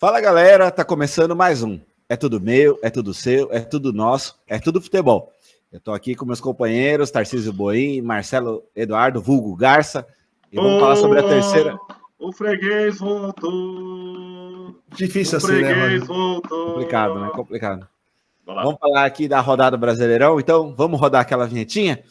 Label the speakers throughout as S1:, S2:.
S1: Fala galera, tá começando mais um. É tudo meu, é tudo seu, é tudo nosso, é tudo futebol. Eu tô aqui com meus companheiros, Tarcísio Boim, Marcelo Eduardo, vulgo Garça, e vamos falar sobre a terceira.
S2: O freguês voltou.
S3: Difícil
S2: O
S3: assim, né,
S2: freguês
S3: Rony?
S2: voltou.
S1: Complicado, né? Complicado.
S2: Vai lá.
S1: Vamos falar aqui da rodada Brasileirão, então vamos rodar aquela vinhetinha?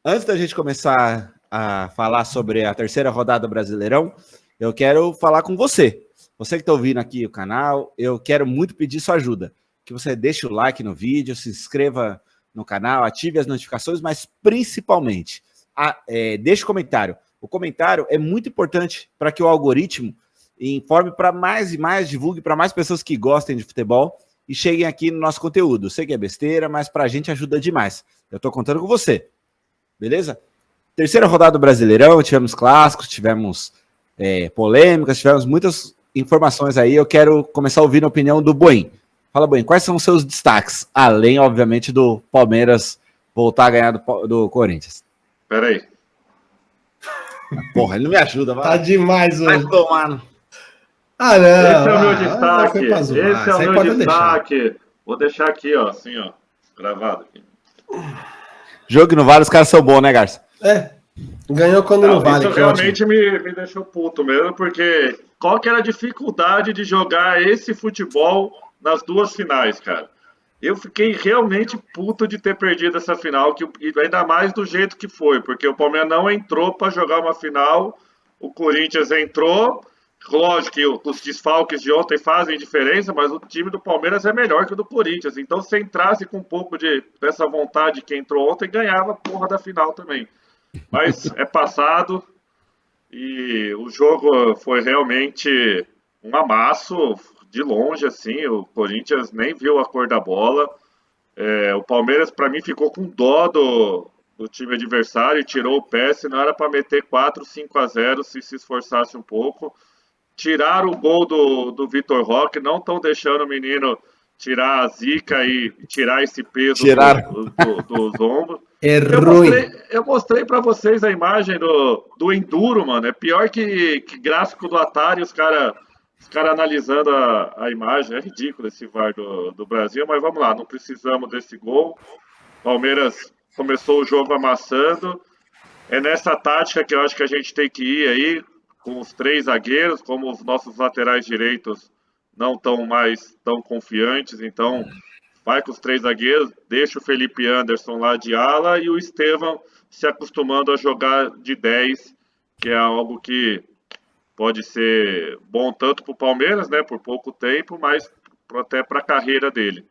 S1: Antes da gente começar a falar sobre a terceira rodada Brasileirão, eu quero falar com você. Você que está ouvindo aqui o canal, eu quero muito pedir sua ajuda. Que você deixe o like no vídeo, se inscreva no canal, ative as notificações, mas principalmente, deixe o comentário. O comentário é muito importante para que o algoritmo informe para mais e mais, divulgue para mais pessoas que gostem de futebol e cheguem aqui no nosso conteúdo. Sei que é besteira, mas para a gente ajuda demais. Eu estou contando com você. Beleza? Terceira rodada do Brasileirão, tivemos clássicos, tivemos polêmicas, tivemos muitas informações aí. Eu quero começar ouvindo a opinião do Boim. Fala, Boim, quais são os seus destaques? Além, obviamente, do Palmeiras voltar a ganhar do Corinthians.
S2: Pera aí.
S1: Porra, ele não me ajuda. Vai.
S3: Tá demais hoje.
S1: Vai tomar. Não.
S3: Ah, não.
S2: Esse é o meu destaque. Esse é o meu destaque. Vou deixar aqui, ó, assim, ó, gravado aqui.
S1: Jogo que não vale, os caras são bons, né, Garça?
S3: Ganhou quando não vale.
S2: Isso realmente me deixou puto mesmo, porque qual que era a dificuldade de jogar esse futebol nas duas finais, cara? Eu fiquei realmente puto de ter perdido essa final, e ainda mais do jeito que foi, porque o Palmeiras não entrou para jogar uma final, o Corinthians entrou. Lógico que os desfalques de ontem fazem diferença, mas o time do Palmeiras é melhor que o do Corinthians. Então, se entrasse com um pouco dessa vontade que entrou ontem, ganhava a porra da final também. Mas é passado e o jogo foi realmente um amasso de longe, assim. O Corinthians nem viu a cor da bola. O Palmeiras, para mim, ficou com dó do time adversário e tirou o pé, senão era para meter 4, 5-0 se esforçasse um pouco. Tiraram o gol do Vitor Roque, não estão deixando o menino tirar a zica e tirar esse peso dos ombros. Eu mostrei para vocês a imagem do Enduro, mano. É pior que gráfico do Atari, os caras analisando a imagem. É ridículo esse VAR do Brasil, mas vamos lá, não precisamos desse gol. Palmeiras começou o jogo amassando. É nessa tática que eu acho que a gente tem que ir aí, com os 3 zagueiros, como os nossos laterais direitos não estão mais tão confiantes, então vai com os 3 zagueiros, deixa o Felipe Anderson lá de ala e o Estevão se acostumando a jogar de 10, que é algo que pode ser bom tanto para o Palmeiras, né, por pouco tempo, mas até para a carreira dele.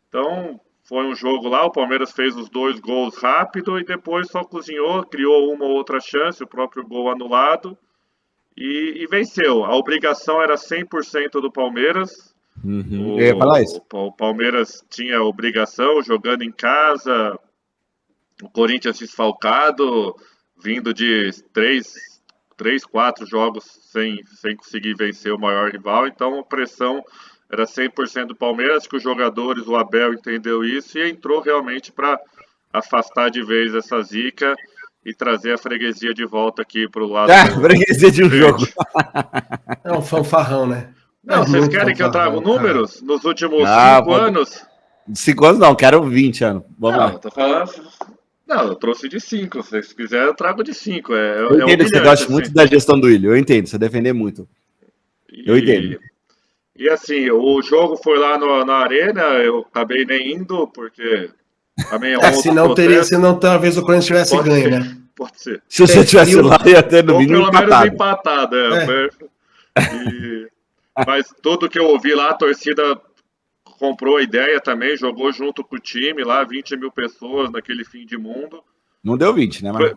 S2: Então, foi um jogo lá, o Palmeiras fez os 2 gols rápido e depois só cozinhou, criou uma ou outra chance, o próprio gol anulado, e venceu. A obrigação era 100% do Palmeiras.
S1: Eu ia falar isso.
S2: O Palmeiras tinha a obrigação, jogando em casa, o Corinthians desfalcado, vindo de 4 jogos sem conseguir vencer o maior rival, então a pressão era 100% do Palmeiras, que os jogadores, o Abel entendeu isso e entrou realmente para afastar de vez essa zica e trazer a freguesia de volta aqui para o lado.
S1: Freguesia de um jogo.
S3: É um fanfarrão, né?
S2: Não, vocês querem que eu traga números nos últimos 5 anos?
S1: 5 anos não, quero 20 anos. Vamos lá.
S2: Eu tô falando. Não, eu trouxe de 5. Se vocês quiserem, eu trago de 5.
S1: Eu entendo, você gosta muito da gestão do Willian. Eu entendo, você defender muito. Eu entendo.
S2: E assim, o jogo foi lá na arena, eu acabei nem indo, porque também
S3: se não talvez o Corinthians tivesse ganho, né?
S2: Pode ser.
S1: Se você tivesse lá, ia ter no mínimo
S2: empatado. Mas tudo que eu ouvi lá, a torcida comprou a ideia também, jogou junto com o time lá, 20 mil pessoas naquele fim de mundo.
S1: Não deu 20, né, mas...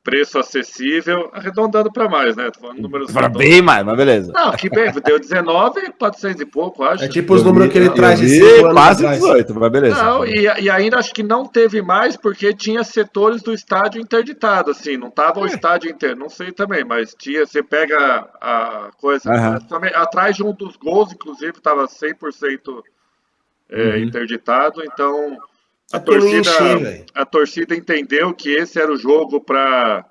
S2: Preço acessível, arredondando para mais, né? Tô falando números
S1: para bem mais, mas beleza.
S2: Não, que bem, deu 19, 400 e pouco, acho.
S3: É tipo os números que ele traz de 5 anos
S1: quase 18, mas beleza.
S2: Não, e ainda acho que não teve mais, porque tinha setores do estádio interditado, assim, não tava o estádio inteiro, não sei também, mas tinha, você pega a coisa, também, atrás de um dos gols, inclusive, tava 100% interditado, então A torcida entendeu que esse era o jogo para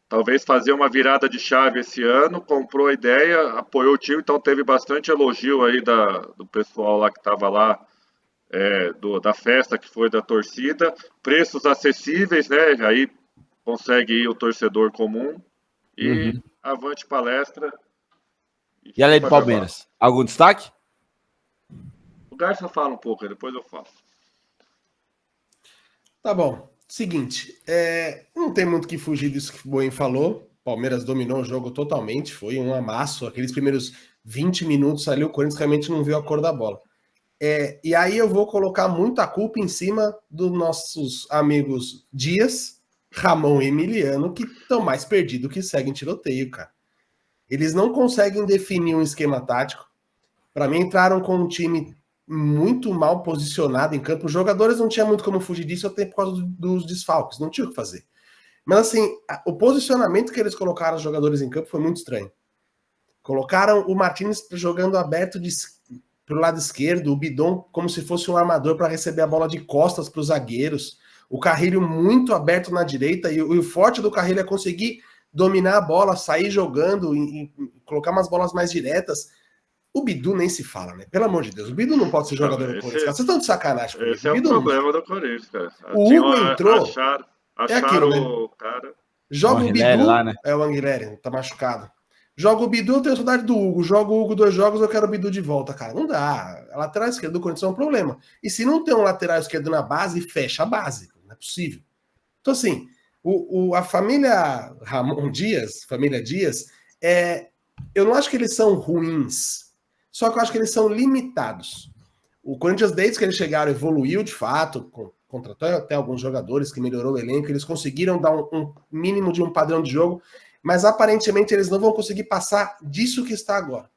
S2: talvez fazer uma virada de chave esse ano, comprou a ideia, apoiou o time, então teve bastante elogio aí do pessoal lá que estava lá, da festa que foi da torcida, preços acessíveis, né? Aí consegue ir o torcedor comum e avante palestra.
S1: E além do Palmeiras, algum destaque?
S2: O Garça fala um pouco, depois eu falo.
S3: Tá bom. Seguinte, não tem muito que fugir disso que o Boen falou. Palmeiras dominou o jogo totalmente, foi um amasso. Aqueles primeiros 20 minutos ali, o Corinthians realmente não viu a cor da bola. E aí eu vou colocar muita culpa em cima dos nossos amigos Dias, Ramon e Emiliano, que estão mais perdidos que seguem tiroteio, cara. Eles não conseguem definir um esquema tático. Para mim, entraram com um time muito mal posicionado em campo. Os jogadores não tinham muito como fugir disso, até por causa dos desfalques, não tinha o que fazer. Mas assim, o posicionamento que eles colocaram os jogadores em campo foi muito estranho. Colocaram o Martínez jogando aberto pro lado esquerdo, o Bidon como se fosse um armador para receber a bola de costas para os zagueiros, o Carrilho muito aberto na direita, e o forte do Carrilho é conseguir dominar a bola, sair jogando e colocar umas bolas mais diretas. O Bidu nem se fala, né? Pelo amor de Deus. O Bidu não pode ser jogador do Corinthians. Vocês estão de sacanagem comigo.
S2: Esse é o problema do Corinthians, cara.
S3: O Hugo entrou.
S2: Acharam
S3: aquilo, né?
S2: O cara.
S3: Joga o Bidu. Lá, né? O Anguilere, tá machucado. Joga o Bidu, eu tenho saudade do Hugo. Joga o Hugo 2 jogos, eu quero o Bidu de volta, cara. Não dá. A lateral esquerda do Corinthians é um problema. E se não tem um lateral esquerdo na base, fecha a base. Não é possível. Então, assim, a família Ramon Dias, família Dias, eu não acho que eles são ruins. Só que eu acho que eles são limitados. O Corinthians, desde que eles chegaram, evoluiu de fato, contratou até alguns jogadores que melhorou o elenco, eles conseguiram dar um mínimo de um padrão de jogo, mas aparentemente eles não vão conseguir passar disso que está agora.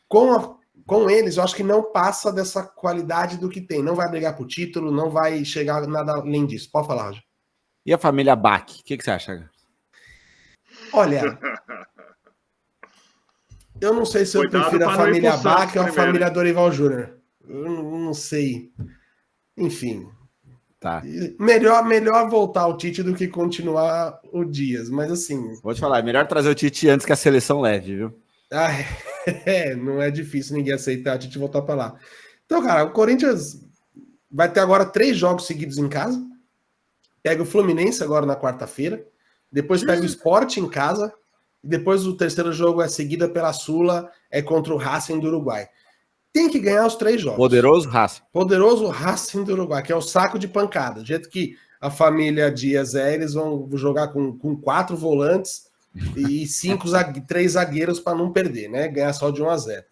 S3: Com eles, eu acho que não passa dessa qualidade do que tem. Não vai brigar por título, não vai chegar nada além disso. Pode falar, Roger.
S1: E a família Bach? O que você acha?
S3: Olha... Eu não sei se eu prefiro a família Bach ou a família Dorival Júnior. Eu não sei. Enfim.
S1: Tá.
S3: Melhor voltar o Tite do que continuar o Dias. Mas assim...
S1: Vou te falar, é melhor trazer o Tite antes que a seleção leve, viu?
S3: Não é difícil ninguém aceitar o Tite voltar para lá. Então, cara, o Corinthians vai ter agora 3 jogos seguidos em casa. Pega o Fluminense agora na quarta-feira. Depois pega o Sport em casa. Depois o terceiro jogo é seguida pela Sula, contra o Racing do Uruguai. Tem que ganhar os 3 jogos.
S1: Poderoso Racing.
S3: Poderoso Racing do Uruguai, que é o saco de pancada. Do jeito que a família Dias eles vão jogar com 4 volantes e 3 zagueiros para não perder, né? Ganhar só de 1-0.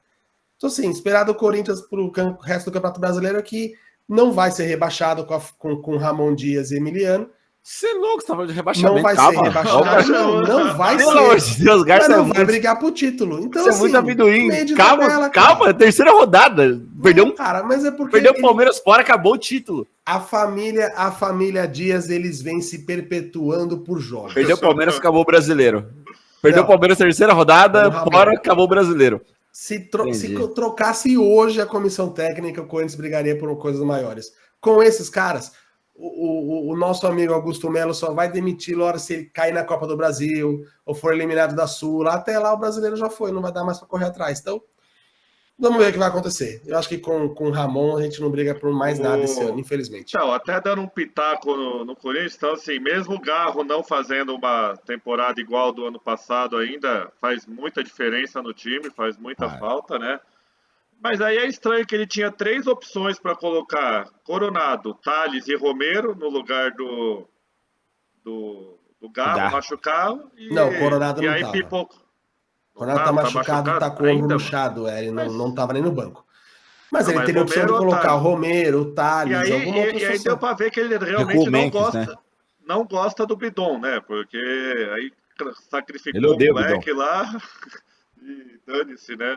S3: Então, assim, esperar do Corinthians para o resto do Campeonato Brasileiro é que não vai ser rebaixado com Ramon Dias e Emiliano.
S1: Você é louco, você tá falando de rebaixamento.
S3: Não vai ser rebaixado. Não vai ser. Pelo amor de Deus, Garça não vai brigar pro título. Então,
S1: você assim, é muito amendoim. Calma, terceira rodada. Perdeu
S3: cara, mas é porque
S1: perdeu o Palmeiras fora, acabou o título.
S3: A família Dias, eles vêm se perpetuando por jogos.
S1: Perdeu o Palmeiras, acabou o brasileiro. Perdeu o Palmeiras, terceira rodada, fora, acabou o brasileiro.
S3: Se trocasse hoje a comissão técnica, o Corinthians brigaria por coisas maiores. Com esses caras... O nosso amigo Augusto Melo só vai demiti-lo na hora se ele cair na Copa do Brasil ou for eliminado da Sul. Até lá o brasileiro já foi, não vai dar mais para correr atrás. Então, vamos ver o que vai acontecer. Eu acho que com o Ramon a gente não briga por mais nada esse ano, infelizmente.
S2: Então, até dando um pitaco no Corinthians, então assim, mesmo o Garro não fazendo uma temporada igual do ano passado ainda, faz muita diferença no time, faz muita falta, né? Mas aí é estranho que ele tinha 3 opções para colocar Coronado, Thales e Romero no lugar do Garro machucado.
S3: Não, o Coronado
S2: não
S3: estava.
S2: Pipoco.
S3: O Coronado tá machucado e tá com o ombro luxado. Ele não estava nem no banco. Mas ele teria a opção de colocar o Romero, o Thales, alguma outra
S2: E aí deu para ver que ele realmente não gosta do Bidon, né? Porque aí sacrificou o moleque lá e dane-se, né?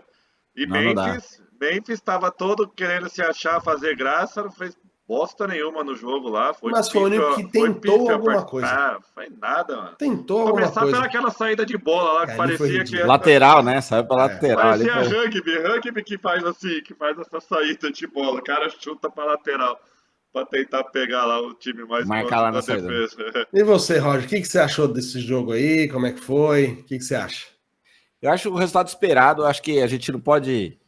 S2: E Memphis estava todo querendo se achar, fazer graça, não fez bosta nenhuma no jogo lá.
S3: Mas foi o único que tentou alguma coisa.
S2: Ah, foi nada, mano.
S3: Tentou alguma coisa.
S2: Começar pelaquela saída de bola lá, que parecia que...
S1: Lateral, né? Saiu pra lateral.
S2: Parecia rugby que faz assim, que faz essa saída de bola. O cara chuta pra lateral. para tentar pegar lá o time mais
S1: Marcar lá
S2: próximo
S1: na
S2: da
S1: saída.
S2: defesa.
S3: E você, Roger, o que você achou desse jogo aí? Como é que foi? O que você acha?
S1: Eu acho o resultado esperado, eu acho que a gente não pode.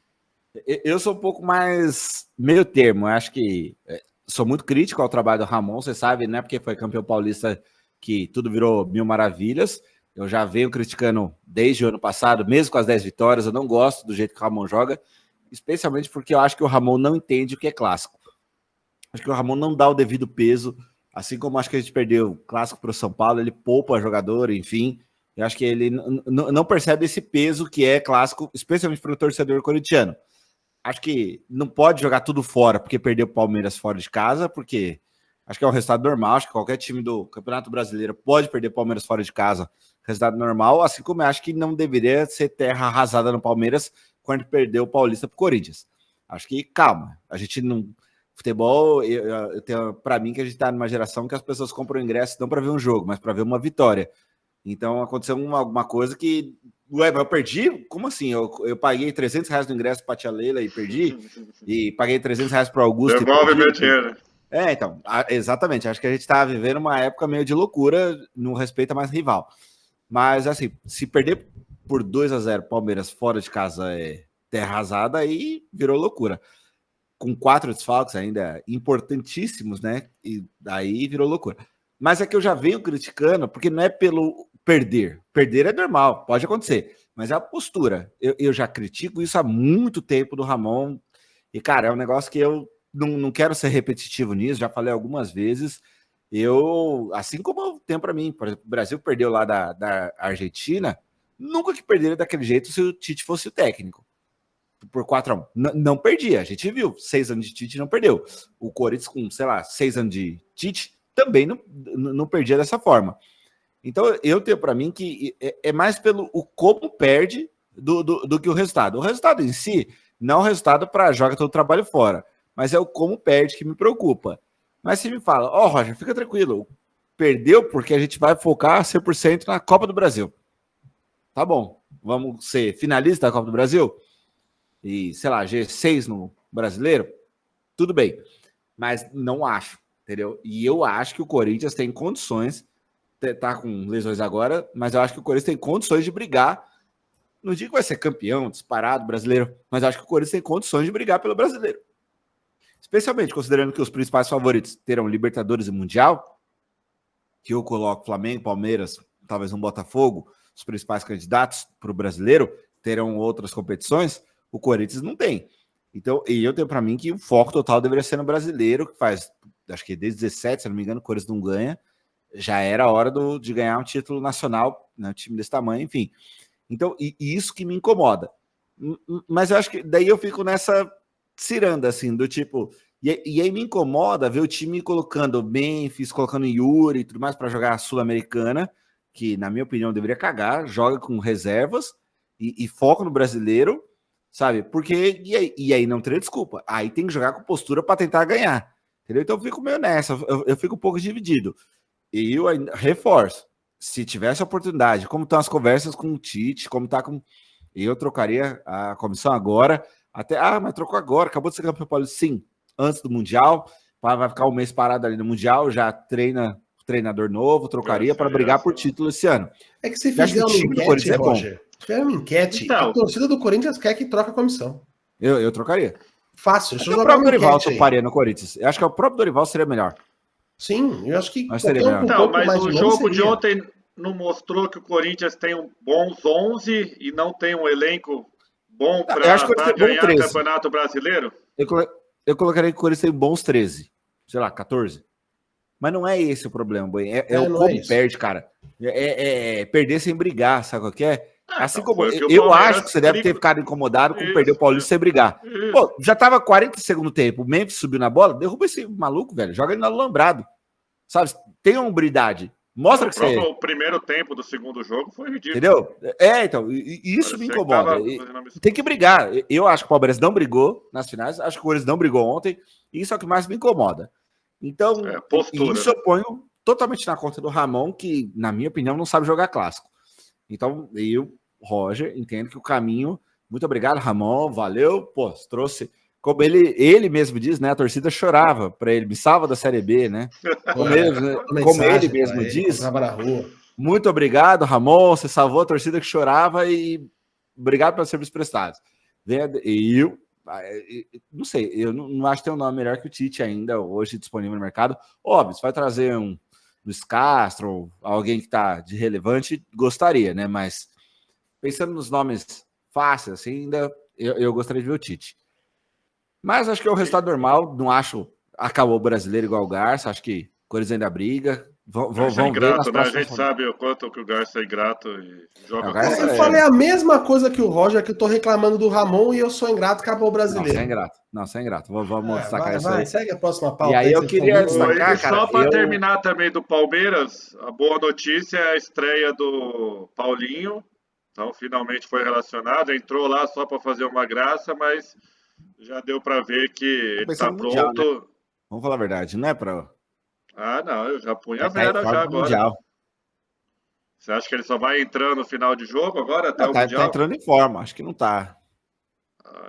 S1: Eu sou um pouco mais meio termo, eu acho que sou muito crítico ao trabalho do Ramon, você sabe, né? Porque foi campeão paulista que tudo virou mil maravilhas. Eu já venho criticando desde o ano passado, mesmo com as 10 vitórias, eu não gosto do jeito que o Ramon joga, especialmente porque eu acho que o Ramon não entende o que é clássico. Acho que o Ramon não dá o devido peso, assim como acho que a gente perdeu o clássico para o São Paulo, ele poupa jogador, enfim. Eu acho que ele não percebe esse peso que é clássico, especialmente para o torcedor corintiano. Acho que não pode jogar tudo fora porque perdeu o Palmeiras fora de casa, porque acho que é um resultado normal. Acho que qualquer time do Campeonato Brasileiro pode perder o Palmeiras fora de casa, resultado normal. Assim como eu acho que não deveria ser terra arrasada no Palmeiras quando perdeu o Paulista para o Corinthians. Acho que calma, a gente não. Futebol, eu tenho para mim que a gente está numa geração que as pessoas compram ingresso não para ver um jogo, mas para ver uma vitória. Então aconteceu alguma coisa que. Ué, mas eu perdi? Como assim? Eu paguei R$ 300 no ingresso para a tia Leila e perdi? E paguei R$ 300 para o Augusto
S2: Devolve
S1: e
S2: meu
S1: perdi?
S2: dinheiro.
S1: Então, exatamente. Acho que a gente está vivendo uma época meio de loucura, não respeita mais rival. Mas, assim, se perder por 2-0 Palmeiras fora de casa é terra arrasada, aí virou loucura. Com 4 desfalques ainda importantíssimos, né? E daí virou loucura. Mas é que eu já venho criticando, porque não é pelo perder. Perder é normal, pode acontecer. Mas é a postura. Eu já critico isso há muito tempo do Ramon. E, cara, é um negócio que eu não quero ser repetitivo nisso, já falei algumas vezes. Eu, assim como eu tenho para mim, por exemplo, o Brasil perdeu lá da Argentina, nunca que perderia daquele jeito se o Tite fosse o técnico por 4-1. Não perdia, a gente viu. 6 anos de Tite não perdeu. O Corinthians, com, sei lá, 6 anos de Tite, também não perdia dessa forma. Então, eu tenho para mim que é mais pelo o como perde do que o resultado. O resultado em si não é o resultado para jogar todo o trabalho fora, mas é o como perde que me preocupa. Mas se me fala, Roger, fica tranquilo, perdeu porque a gente vai focar 100% na Copa do Brasil. Tá bom, vamos ser finalista da Copa do Brasil? E, sei lá, G6 no brasileiro, tudo bem. Mas não acho, entendeu? E eu acho que o Corinthians tem condições, tá com lesões agora, mas eu acho que o Corinthians tem condições de brigar. Não digo que vai ser campeão, disparado, brasileiro, mas eu acho que o Corinthians tem condições de brigar pelo brasileiro. Especialmente considerando que os principais favoritos terão Libertadores e Mundial, que eu coloco Flamengo, Palmeiras, talvez um Botafogo, os principais candidatos para o brasileiro, terão outras competições. O Corinthians não tem. Então, e eu tenho para mim que o foco total deveria ser no brasileiro, que faz, acho que desde 17, se não me engano, o Corinthians não ganha. Já era a hora de ganhar um título nacional, né, um time desse tamanho, enfim. Então, e isso que me incomoda. Mas eu acho que daí eu fico nessa ciranda, assim, do tipo. E aí me incomoda ver o time colocando Memphis, colocando Yuri e tudo mais para jogar a Sul-Americana, que, na minha opinião, deveria cagar, joga com reservas e foca no brasileiro, sabe? Porque. E aí não teria desculpa. Aí tem que jogar com postura para tentar ganhar. Entendeu? Então eu fico meio nessa, eu fico um pouco dividido. E eu ainda reforço. Se tivesse a oportunidade, como estão as conversas com o Tite, como está com. Eu trocaria a comissão agora. Até, mas trocou agora, acabou de ser campeão paulista. Sim, antes do Mundial. Vai ficar um mês parado ali no Mundial, já treina treinador novo, trocaria para brigar por título esse ano.
S3: É que se fizer uma enquete, Roger, se fizer uma enquete, então, a torcida do Corinthians quer que troque a comissão.
S1: Eu trocaria.
S3: Fácil.
S1: Acho que o próprio Dorival toparia no Corinthians. Eu acho que o próprio Dorival seria melhor.
S3: Sim, eu acho que
S1: mas seria melhor.
S2: Então, mas o jogo de ontem não mostrou que o Corinthians tem um bons 11 e não tem um elenco bom para ganhar o Campeonato Brasileiro?
S1: Eu colocaria que o Corinthians tem bons 13, sei lá, 14. Mas não é esse o problema, Boi. É o como perde, cara. Perder sem brigar, sabe o que é? Assim
S2: então,
S1: como eu acho que você deve ter ficado incomodado com perder o Paulista sem brigar. Pô, já tava 40 segundo tempo, o Memphis subiu na bola, derruba esse maluco, velho. Joga ele no alambrado. Sabe? Tem uma hombridade. Mostra que você...
S2: O primeiro tempo do segundo jogo foi ridículo.
S1: Entendeu? Então, isso me incomoda. Tem que brigar. Eu acho que o Palmeiras não brigou nas finais, acho que o Corinthians não brigou ontem, e isso é o que mais me incomoda. Então, isso eu ponho totalmente na conta do Ramon, que, na minha opinião, não sabe jogar clássico. Então, eu, Roger, entendo que o caminho... Muito obrigado, Ramon, valeu. Pô, trouxe Como ele mesmo diz, né? A torcida chorava para ele, me salva da Série B, né? Como ele mesmo diz,
S3: na rua.
S1: muito obrigado, Ramon, você salvou a torcida que chorava e obrigado pelos serviços prestados. E eu não sei, eu não acho que tem um nome melhor que o Tite ainda hoje disponível no mercado. Óbvio, você vai trazer um Luiz Castro, alguém que está de relevante, gostaria, né? Mas pensando nos nomes fáceis, assim, ainda eu gostaria de ver o Tite. Mas acho que é o resultado normal, não acho acabou o brasileiro igual o Garça, acho que Corinthians ainda briga. Vamos ver nas
S2: ingrato, né? A gente
S1: próximas.
S2: sabe o quanto que o Garça é ingrato e joga
S1: Garça
S3: Eu falei a mesma coisa que o Roger, que eu tô reclamando do Ramon e eu sou ingrato, acabou o brasileiro.
S1: Não, sem grato. Vamos destacar isso
S3: vai,
S1: aí.
S3: segue a próxima pauta.
S1: E aí eu queria destacar,
S2: e só
S1: cara.
S2: para terminar também do Palmeiras, a boa notícia é a estreia do Paulinho. Então, finalmente foi relacionado. Entrou lá só para fazer uma graça, mas já deu para ver que ele está pronto.
S1: Mundial, né? Vamos falar a verdade, não é para.
S2: Ah, não, eu já punho a
S1: Tá
S2: Vera já agora.
S1: Mundial.
S2: Você acha que ele só vai entrando no final de jogo agora até
S1: Não,
S2: o Mundial?
S1: Tá entrando em forma, acho que não tá.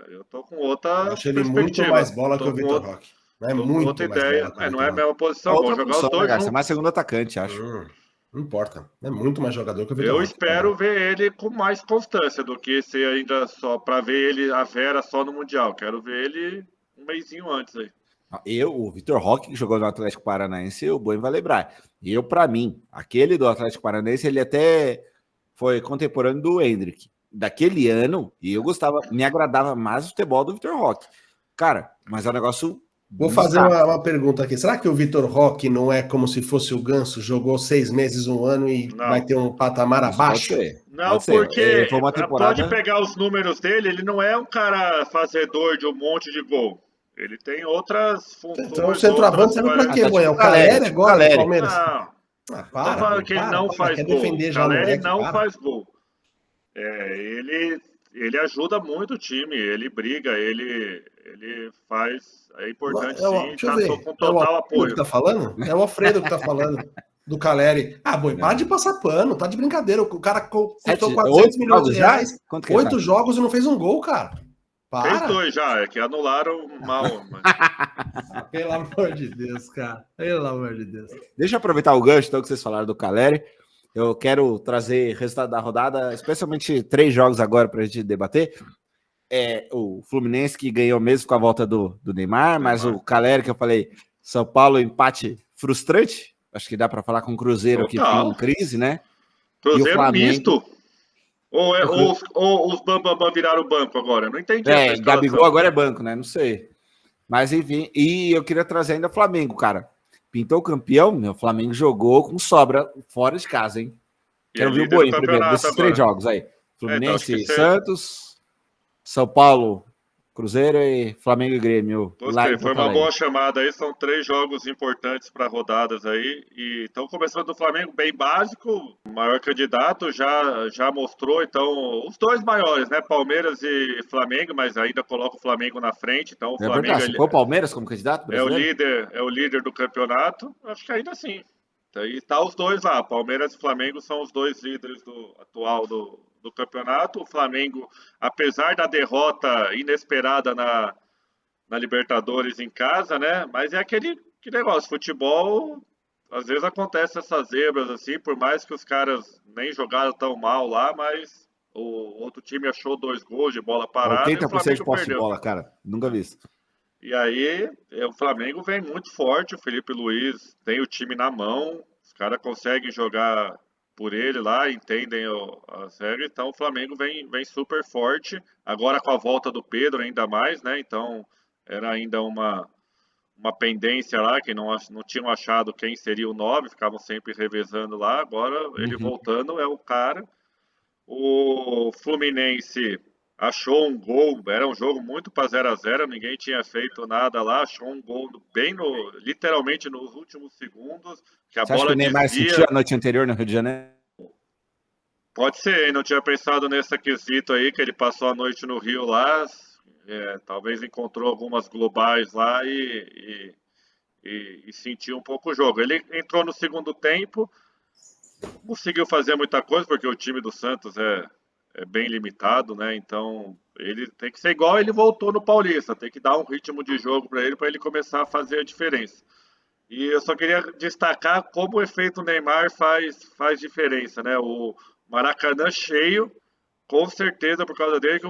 S2: Eu tô com outra
S3: eu acho ele
S2: perspectiva.
S3: muito mais bola que o Vitor Roque.
S2: É muito mais ideia. Mas não é a mesma posição.
S1: Outra
S2: Vão jogar
S1: função,
S2: os dois
S1: né,
S2: juntos.
S1: é mais segundo atacante, acho.
S3: Não importa. É muito mais jogador que o Vitor
S2: Eu
S3: Roque.
S2: espero ver ele com mais constância do que ser ainda só para ver ele, a Vera, só no Mundial. Quero ver ele um mesinho antes aí.
S1: O Vitor Roque, que jogou no Atlético Paranaense, o Boi vai lembrar. Para mim, aquele do Atlético Paranaense, ele até foi contemporâneo do Hendrick. Daquele ano, e eu gostava, me agradava mais o futebol do Vitor Roque. Cara, mas é um negócio.
S3: Vou fazer uma pergunta aqui. Será que o Vitor Roque não é como se fosse o Ganso, jogou 6 meses, 1 ano e vai ter um patamar abaixo?
S1: Pode ser.
S2: Não, porque pode pegar os números dele, ele não é um cara fazedor de um monte de gol. Ele tem outras funções.
S3: Então o centroavante serve pra quê, Boião? O Caleri agora do Palmeiras?
S2: Não, tô falando que ele não faz gol. O Caleri não faz gol. Ele ajuda muito o time, ele briga, ele faz. É importante sim,
S3: tá com total apoio. Que tá falando? É o Alfredo que tá falando. Do Caleri. Boi, para de passar pano, tá de brincadeira. O cara custou 400 milhões de reais, 8 jogos e não fez um gol, cara.
S2: Fez 2 já, é que anularam mal. Mas...
S3: Pelo amor de Deus, cara. Pelo amor de Deus.
S1: Deixa eu aproveitar o gancho então, que vocês falaram do Caleri. Eu quero trazer resultado da rodada, especialmente 3 jogos agora para a gente debater. O Fluminense que ganhou mesmo com a volta do Neymar, mas o Caleri que eu falei, São Paulo empate frustrante. Acho que dá para falar com o Cruzeiro que tem em crise, né?
S2: Cruzeiro e o Flamengo... misto. Ou os Bambam viraram banco agora? Não entendi.
S1: Gabigol agora é banco, né? Não sei. Mas enfim, e eu queria trazer ainda o Flamengo, cara. Pintou campeão, meu Flamengo jogou com sobra fora de casa, hein? Quero ver o Boi primeiro, desses 3 jogos aí. Fluminense, Santos, São Paulo, Cruzeiro e Flamengo e Grêmio.
S2: Gostei, foi uma boa chamada aí, são 3 jogos importantes para rodadas aí. E então, começando do Flamengo, bem básico, o maior candidato já mostrou, então, os 2 maiores, né? Palmeiras e Flamengo, mas ainda coloca o Flamengo na frente. Então, o Flamengo
S1: ficou o Palmeiras como candidato brasileiro?
S2: É o líder do campeonato, acho que ainda sim. E tá os 2 lá, Palmeiras e Flamengo são os 2 líderes atual do campeonato. O Flamengo, apesar da derrota inesperada na Libertadores em casa, né? Mas é aquele negócio, futebol, às vezes acontece essas zebras assim, por mais que os caras nem jogaram tão mal lá, mas o outro time achou 2 gols de bola parada
S1: 80%
S2: e o Flamengo
S1: de posse
S2: perdeu.
S1: de bola, cara. Nunca vi isso.
S2: E aí, o Flamengo vem muito forte, o Felipe Luiz tem o time na mão, os caras conseguem jogar por ele lá, entendem as regras, então o Flamengo vem super forte, agora com a volta do Pedro ainda mais, né, então era ainda uma pendência lá, que não tinham achado quem seria o 9, ficavam sempre revezando lá, agora ele voltando é o cara. O Fluminense achou um gol, era um jogo muito para 0-0, ninguém tinha feito nada lá, achou um gol literalmente nos últimos segundos, que a bola
S1: acha que o Neymar sentiu a noite anterior no Rio de Janeiro?
S2: Pode ser, hein? Não tinha pensado nesse quesito aí, que ele passou a noite no Rio lá, talvez encontrou algumas globais lá e sentiu um pouco o jogo. Ele entrou no segundo tempo, conseguiu fazer muita coisa, porque o time do Santos é bem limitado, né? Então, Ele tem que ser igual ele voltou no Paulista, tem que dar um ritmo de jogo para ele começar a fazer a diferença. E eu só queria destacar como o efeito Neymar faz diferença, né? O Maracanã cheio, com certeza por causa dele, que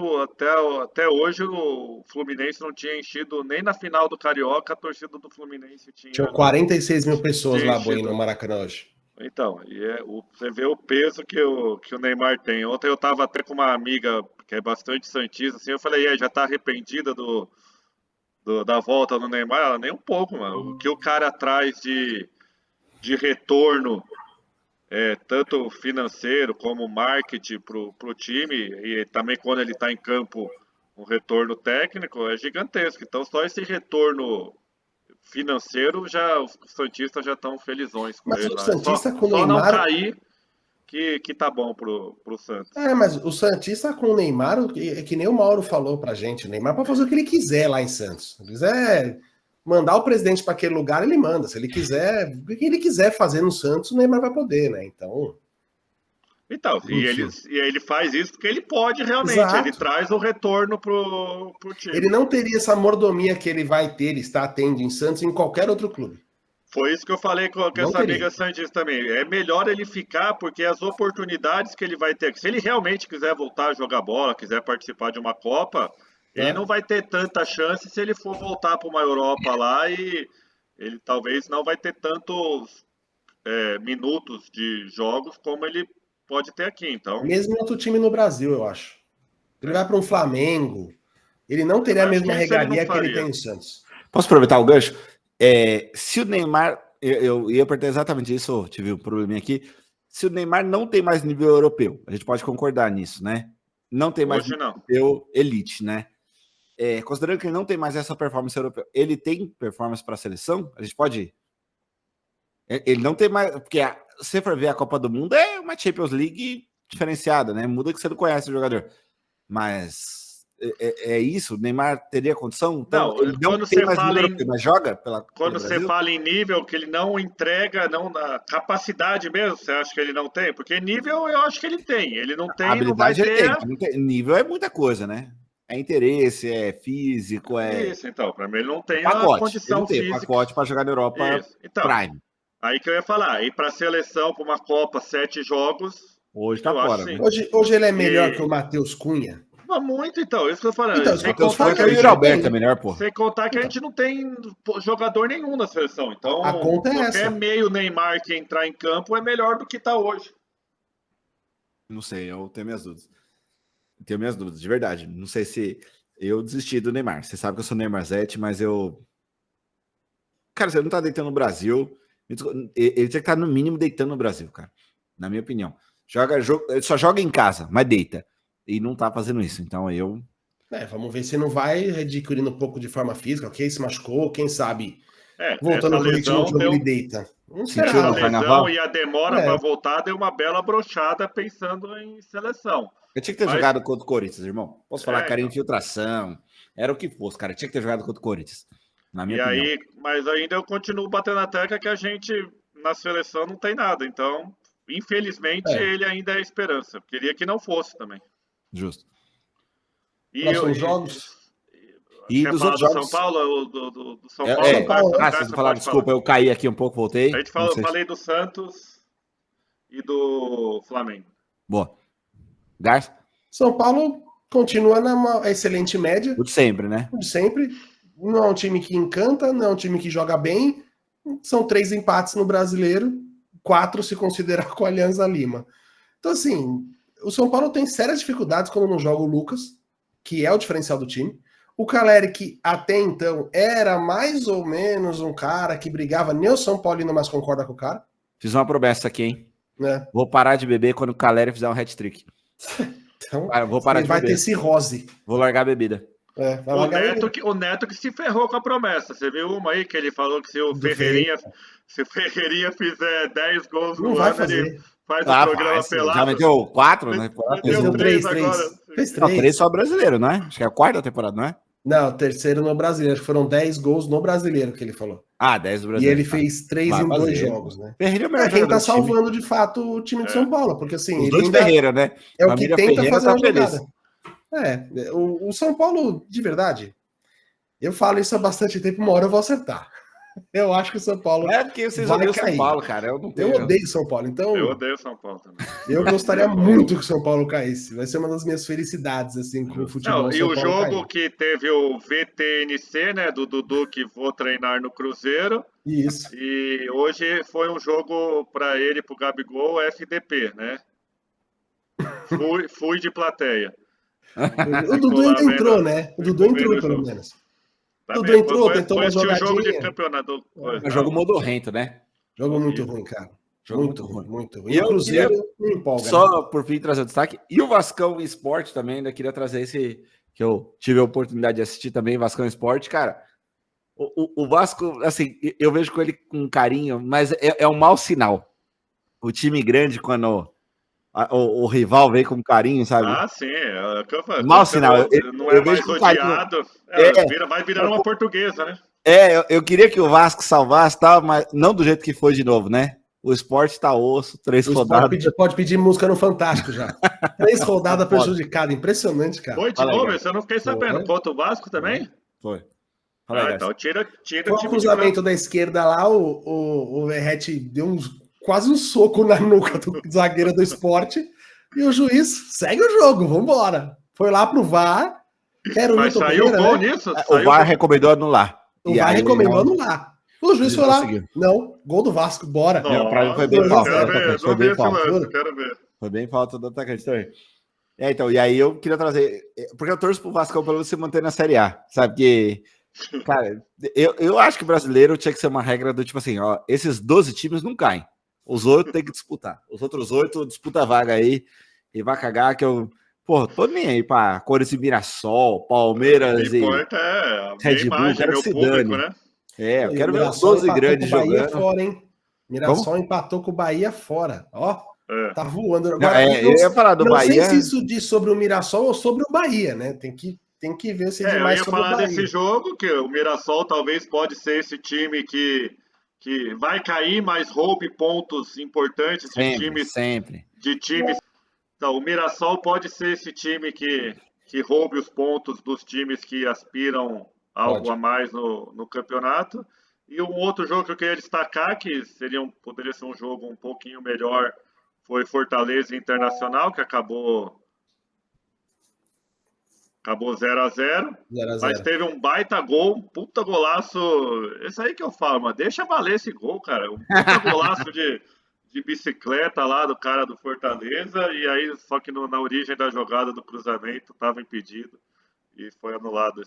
S2: até hoje o Fluminense não tinha enchido, nem na final do Carioca, a torcida do Fluminense
S3: Tinha 46 mil pessoas lá, Boi, no Maracanã hoje.
S2: Então, você vê o peso que o Neymar tem. Ontem eu estava até com uma amiga que é bastante santista, assim, eu falei, e aí, já tá arrependida da volta do Neymar? Ela, nem um pouco, mano. O que o cara traz de retorno, tanto financeiro como marketing pro time, e também quando ele está em campo, um retorno técnico, é gigantesco. Então, só esse retorno financeiro, os santistas já estão felizões com
S3: Mas
S2: ele.
S3: o Santista com o
S2: Só
S3: Neymar...
S2: não cair que tá bom pro Santos.
S3: Mas o Santista com o Neymar, é que nem o Mauro falou pra gente, o Neymar pode fazer o que ele quiser lá em Santos. Se ele quiser mandar o presidente para aquele lugar, ele manda. Se ele quiser, o que ele quiser fazer no Santos, o Neymar vai poder, né? Então,
S2: e ele faz isso porque ele pode realmente.
S3: Exato.
S2: Ele traz o retorno pro time.
S3: Ele não teria essa mordomia que ele vai ter, ele está tendo em Santos, em qualquer outro clube.
S2: Foi isso que eu falei com essa amiga santista também. É melhor ele ficar, porque as oportunidades que ele vai ter, se ele realmente quiser voltar a jogar bola, quiser participar de uma Copa, ele não vai ter tanta chance se ele for voltar para uma Europa lá, e ele talvez não vai ter tantos minutos de jogos como ele pode ter aqui. Então,
S3: mesmo outro time no Brasil, eu acho. Ele vai para um Flamengo, ele não teria a mesma regalia que ele tem no Santos.
S1: Posso aproveitar o gancho? Se o Neymar, eu ia perguntar exatamente isso, tive um probleminha aqui. Se o Neymar não tem mais nível europeu, a gente pode concordar nisso, né? Não tem mais nível europeu elite, né? Considerando que ele não tem mais essa performance europeia, ele tem performance para a seleção? A gente pode... Ele não tem mais... Porque se você for ver a Copa do Mundo, é uma Champions League diferenciada, né? Muda que você não conhece o jogador. Mas... isso? O Neymar teria condição? Então,
S2: não,
S1: ele não tem mais nível europeu, mas joga
S2: quando você fala em nível, que ele não entrega, não na capacidade mesmo, você acha que ele não tem? Porque nível eu acho que ele tem. Ele não tem,
S1: habilidade
S2: não vai ter.
S1: Ele tem. Nível é muita coisa, né? É interesse, é físico,
S2: Isso, então, para mim ele não tem
S1: pacote,
S2: a condição
S1: ele não tem
S2: física.
S1: Pacote para jogar na Europa
S2: então,
S1: Prime.
S2: Aí que eu ia falar, ir para a seleção, para uma Copa, 7 jogos.
S1: Hoje tá fora. Né?
S3: Hoje ele é melhor que o Matheus Cunha.
S2: Muito, então, isso que eu tô falando.
S1: Então, sem contar que o Yuri Alberto é melhor, pô.
S2: Sem contar que a gente não tem jogador nenhum na seleção. Então,
S3: a conta é
S2: qualquer meio Neymar que entrar em campo é melhor do que tá hoje.
S1: Não sei, eu tenho minhas dúvidas. Tenho minhas dúvidas, de verdade. Não sei se eu desisti do Neymar. Você sabe que eu sou Neymarzete, mas eu... Cara, você não tá deitando no Brasil. Ele tinha que estar, no mínimo, deitando no Brasil, cara. Na minha opinião. Ele só joga em casa, mas deita. E não tá fazendo isso, então eu...
S3: vamos ver se não vai adquirindo um pouco de forma física, ok? Se machucou, quem sabe voltando ao ritmo de jogo ele deita. Não será,
S2: a lesão e a demora para voltar deu uma bela brochada pensando em seleção.
S1: Eu tinha que ter jogado contra o Corinthians, irmão. Posso falar que era infiltração, era o que fosse, cara. Eu tinha que ter jogado contra o Corinthians, na minha opinião.
S2: Mas ainda eu continuo batendo na tecla que a gente, na seleção, não tem nada. Então, infelizmente, ele ainda é esperança. Queria que não fosse também.
S1: Justo.
S3: Próximos jogos?
S1: E dos outros jogos...
S2: São Paulo, do São Paulo.
S1: Vocês falaram, desculpa, eu caí aqui um pouco, voltei.
S2: Falei do Santos e do Flamengo.
S1: Boa. Garça?
S3: São Paulo continua numa excelente média.
S1: O de sempre, né?
S3: O de sempre. Não é um time que encanta, não é um time que joga bem. São 3 empates no Brasileiro, 4 se considerar com a Alianza Lima. Então, assim... O São Paulo tem sérias dificuldades quando não joga o Lucas, que é o diferencial do time. O Caleri, que até então era mais ou menos um cara que brigava, nem o São Paulino mais concorda com o cara.
S1: Fiz uma promessa aqui, hein? Vou parar de beber quando o Caleri fizer um hat-trick.
S3: Então,
S1: vou parar de beber.
S3: Vai ter cirrose.
S1: Vou largar a bebida.
S2: O Neto que se ferrou com a promessa. Você viu uma aí que ele falou que se o Ferreirinha fizer 10 gols no ano, ele... Faz o programa pelado.
S1: Já meteu 4, né?
S2: Meteu 3
S3: agora.
S1: Fez 3 só brasileiro, não é? Acho que é a 4ª temporada, não é?
S3: Não, 3º no brasileiro. Acho que foram 10 gols no brasileiro que ele falou.
S1: 10 do brasileiro.
S3: E ele fez 3 em 2 jogos, né?
S1: Quem
S3: tá salvando de fato o time de São Paulo, porque assim...
S1: Os dois Ferreira, né?
S3: É o que tenta fazer a jogada. O São Paulo, de verdade, eu falo isso há bastante tempo, uma hora eu vou acertar. Eu acho que o São Paulo
S1: É porque vocês
S3: vai
S1: odeiam
S3: cair.
S1: São Paulo, cara. Eu não
S3: Eu
S1: tenho.
S3: odeio São Paulo, então
S2: Eu odeio São Paulo também.
S3: eu gostaria muito que o São Paulo caísse. Vai ser uma das minhas felicidades, assim, com o futebol
S2: Não, e
S3: São
S2: o
S3: Paulo
S2: jogo
S3: cair.
S2: que teve o VTNC, né, do Dudu, que vou treinar no Cruzeiro,
S3: Isso.
S2: e hoje foi um jogo para ele, pro Gabigol, FDP, né? Fui de plateia.
S3: O
S2: Ficou
S3: Dudu
S2: lá
S3: ainda entrou,
S2: vendo,
S3: né? O Dudu
S2: ficou vendo
S3: entrou,
S2: o
S3: pelo
S2: jogo.
S3: menos. O Dudu
S2: Também
S3: entrou, tentou
S2: foi
S3: uma
S2: assistir o jogo de
S3: jogadinha.
S2: campeonato.
S1: É jogo modorrento, né?
S3: Jogo muito
S2: Horrível.
S3: ruim, cara.
S1: Jogo
S3: Muito
S1: muito
S3: ruim,
S1: ruim.
S3: muito ruim.
S1: E
S3: E o
S1: eu queria
S3: Cruzeiro não empolga, né?
S1: só, por fim, trazer o destaque. E o Vascão Esporte também, ainda queria trazer esse que eu tive a oportunidade de assistir também, Vascão Esporte, cara. O Vasco, assim, eu vejo com ele com carinho, mas é um mau sinal. O time grande, quando o rival vem com carinho, sabe?
S2: Ah, sim. É o que eu falo.
S1: Mau
S2: Quando você
S1: sinal.
S2: não é
S1: Eu vejo
S2: mais
S1: com carinho.
S2: odiado,
S1: É,
S2: vai virando uma portuguesa, né?
S1: eu queria que o Vasco salvasse, tal, mas não do jeito que foi de novo, né? O esporte tá osso, 3
S3: O Sport
S1: rodadas.
S3: pode pedir música no Fantástico já. 3 rodadas
S1: Pode.
S3: prejudicada. Impressionante, cara.
S2: Foi de
S1: Fala aí,
S2: novo?
S1: cara.
S2: Esse eu não fiquei sabendo.
S3: Foi,
S2: Contra o Vasco
S3: foi.
S2: também?
S1: Foi. Fala aí,
S2: Ah,
S1: Garcia.
S2: então tira o
S3: Foi um
S2: time de
S3: cruzamento
S2: campo.
S3: da esquerda lá, o Verratti deu quase um soco na nuca do zagueiro do esporte e o juiz segue o jogo, vambora. Foi lá pro VAR, quero
S2: Mas
S3: Milton
S2: saiu
S3: Pereira,
S2: gol
S3: né?
S2: nisso?
S1: O
S2: Saiu
S1: VAR
S2: gol.
S1: recomendou anular.
S3: O
S1: E
S3: VAR
S1: aí
S3: recomendou
S1: não,
S3: anular. O juiz
S1: eles
S3: foi
S1: não
S3: lá,
S1: conseguiram.
S3: não, gol do Vasco, bora.
S1: Não, pra mim foi
S2: Nossa,
S1: bem
S3: Juro,
S1: falta do
S2: quero
S3: sério.
S2: ver.
S1: atacante. Foi
S2: Não vi
S1: bem
S2: esse
S1: falta.
S2: lance,
S3: Juro.
S2: quero ver.
S1: Foi bem falta do atacante também. Então, e aí eu queria trazer. Porque eu torço pro Vascão pelo se manter na Série A. Sabe que. Cara, eu acho que brasileiro tinha que ser uma regra do tipo assim, ó, esses 12 times não caem. Os 8 tem que disputar. Os outros 8 disputa a vaga aí e vai cagar que eu. Pô, tô nem aí pra Corinthians e Mirassol,
S2: O que
S1: Palmeiras e
S2: importa é a minha
S1: Red Bull,
S2: imagem,
S1: quero que
S2: meu
S1: se
S2: público,
S1: dane.
S2: né?
S1: Eu
S3: E o
S1: quero ver os
S3: Mirassol
S1: 12
S3: empatou com
S1: grandes
S3: o Bahia
S1: jogando.
S3: fora, hein? Mirassol
S1: Como?
S3: empatou com o Bahia fora. Ó,
S2: É.
S3: tá voando.
S1: Não,
S3: Agora,
S1: eu ia falar do
S3: não sei
S1: Bahia.
S3: se isso diz sobre o Mirassol ou sobre o Bahia, né? Tem que ver se diz
S2: Eu
S3: mais
S2: ia
S3: sobre o
S2: falar desse
S3: Bahia.
S2: jogo, que o Mirassol talvez pode ser esse time que vai cair, mas roube pontos importantes
S1: Sempre, sempre.
S2: de times. Então, o Mirassol pode ser esse time que roube os pontos dos times que aspiram algo
S3: Pode.
S2: a mais no campeonato. E um outro jogo que eu queria destacar, que poderia ser um jogo um pouquinho melhor, foi Fortaleza e Internacional, que acabou 0-0,
S3: 0 a
S2: mas
S3: 0.
S2: teve um baita gol, um puta golaço. Esse aí que eu falo, mano, deixa valer esse gol, cara. Um puta golaço de bicicleta lá do cara do Fortaleza, e aí, só que na origem da jogada do cruzamento estava impedido e foi anulado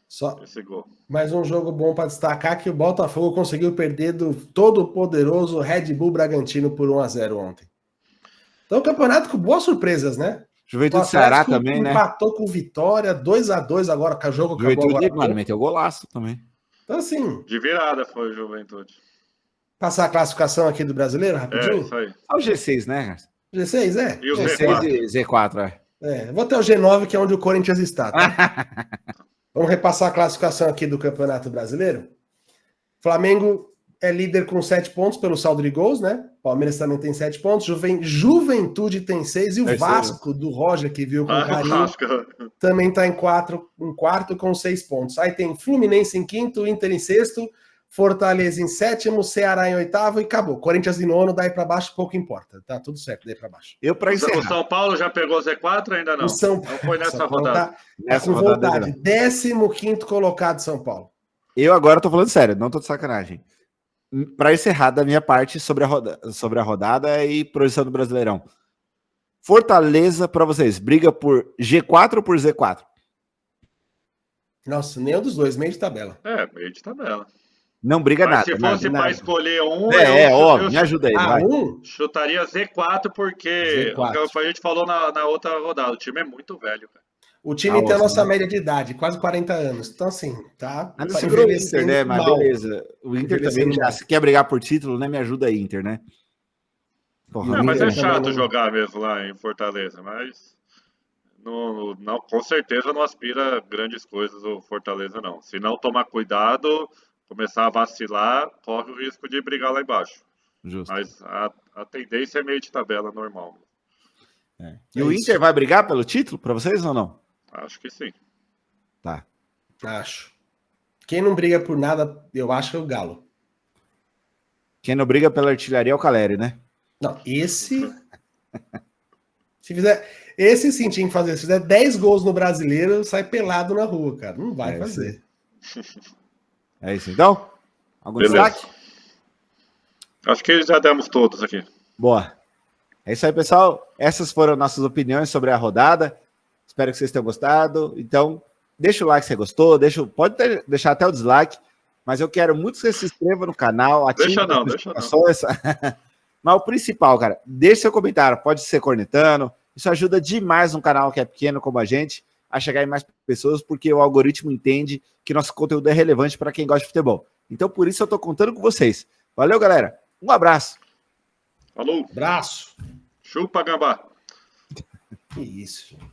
S3: Só
S2: esse gol.
S3: mais um jogo bom para destacar que o Botafogo conseguiu perder do todo poderoso Red Bull Bragantino por 1 a 0 ontem. Então, o campeonato com boas surpresas, né? O
S1: Juventude Ceará
S3: Atlético
S1: também, né?
S3: empatou com Vitória, 2 a 2 agora, que o jogo acabou
S1: Juventude,
S3: agora.
S1: mano, meteu golaço também.
S3: Então, assim,
S2: De virada foi o Juventude.
S3: passar a classificação aqui do brasileiro, rapidinho?
S2: Isso aí.
S1: É o G6, né, Garcia?
S3: G6, é?
S2: E o
S1: G6
S2: Z4.
S1: e Z4,
S3: Vou até o G9, que é onde o Corinthians está, tá? Vamos repassar a classificação aqui do Campeonato Brasileiro. Flamengo é líder com 7 pontos pelo saldo de gols, né? Palmeiras também tem 7 pontos. Juventude tem 6. E o
S1: Terceiro.
S3: Vasco, do Roger, que viu com
S2: Ah,
S3: carinho,
S2: Vasco.
S3: também está em quarto com 6 pontos. Aí tem Fluminense em quinto, Inter em sexto, Fortaleza em sétimo, Ceará em oitavo e acabou. Corinthians em nono, daí para baixo pouco importa. Tá tudo certo daí para baixo.
S1: Eu, para
S2: O
S1: encerrar,
S2: São Paulo já pegou o Z4 ainda não?
S3: O São
S2: Não foi nessa
S3: São Paulo
S2: rodada.
S3: tá
S1: nessa
S3: com
S1: rodada
S3: vontade. 15º colocado São Paulo.
S1: eu agora tô falando sério, não tô de sacanagem. Para encerrar da minha parte sobre a rodada e projeção do Brasileirão. Fortaleza, para vocês, briga por G4 ou por Z4?
S3: Nossa, nenhum dos dois, meio de tabela.
S2: Meio de tabela.
S1: Não briga
S2: Mas
S1: nada.
S2: se fosse
S3: nada.
S2: para escolher um,
S1: Óbvio, me ajuda aí, vai.
S2: chutaria Z4, porque
S3: Z4.
S2: o que a gente falou na outra rodada, o time é muito velho, cara.
S3: O time tem a
S1: Nossa,
S3: nossa
S1: né?
S3: média de idade, quase 40 anos. Então, assim, tá
S1: Ah, não segurou o Inter, né? Mas
S3: mal.
S1: beleza. O Inter também
S3: Envelhecendo
S1: já
S3: mal.
S1: se quer brigar por título, né? Me ajuda aí, Inter, né? Porra,
S3: E o
S2: Mas
S3: Inter
S2: é
S3: também
S2: chato
S3: não-
S2: jogar mesmo lá em Fortaleza, mas não, com certeza não aspira a grandes coisas o Fortaleza, não. Se não tomar cuidado, começar a vacilar, corre o risco de brigar lá embaixo.
S1: justo.
S2: Mas a tendência é meio de tabela normal.
S1: E o Inter vai brigar pelo título para vocês ou não?
S2: Acho que sim.
S1: Tá.
S3: Acho. Quem não briga por nada, eu acho, é o Galo.
S1: Quem não briga pela artilharia é o Caleri, né?
S3: Não, esse... Se fizer... Esse sim tinha que fazer. Se fizer 10 gols no Brasileiro, sai pelado na rua, cara. Não vai fazer.
S1: É isso, então? Algum
S2: Beleza.
S1: destaque?
S2: Acho que já demos todos aqui.
S1: Boa. É isso aí, pessoal. Essas foram nossas opiniões sobre a rodada. Espero que vocês tenham gostado. Então, deixa o like se você gostou. Pode deixar até o dislike. Mas eu quero muito que você se inscreva no canal. Ative
S2: Deixa não.
S1: notificações. Mas o principal, cara, deixe seu comentário. Pode ser cornetando. Isso ajuda demais um canal que é pequeno como a gente a chegar em mais pessoas, porque o algoritmo entende que nosso conteúdo é relevante para quem gosta de futebol. Então, por isso eu tô contando com vocês. Valeu, galera. Um abraço.
S2: Falou.
S3: Abraço.
S2: Chupa, gambá.
S3: Que isso, gente.